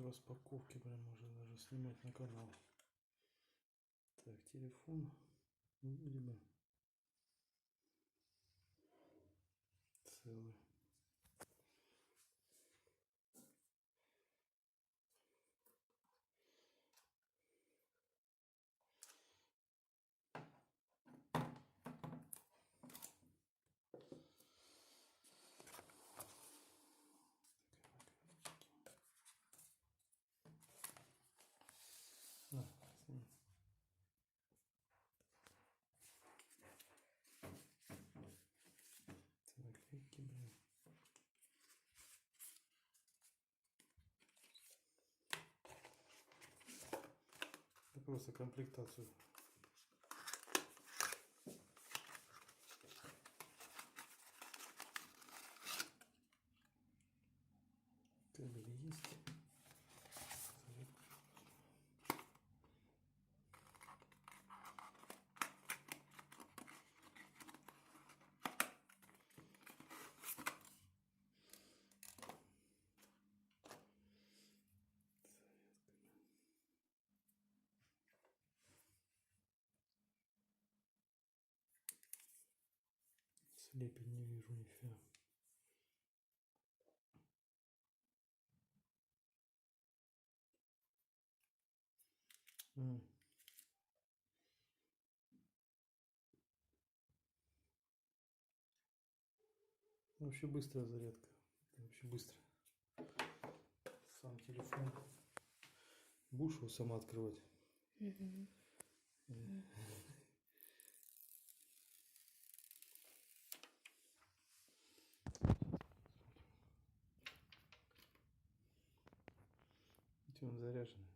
распаковки прям можно даже снимать на канал. Так, телефон, видимо, целый. Наклейки, блин. Это просто комплектацию. Кабели есть. Слепень не вижу нифига. Вообще быстрая зарядка. Вообще быстро. Сам телефон. Будешь его сама открывать? Он заряженный.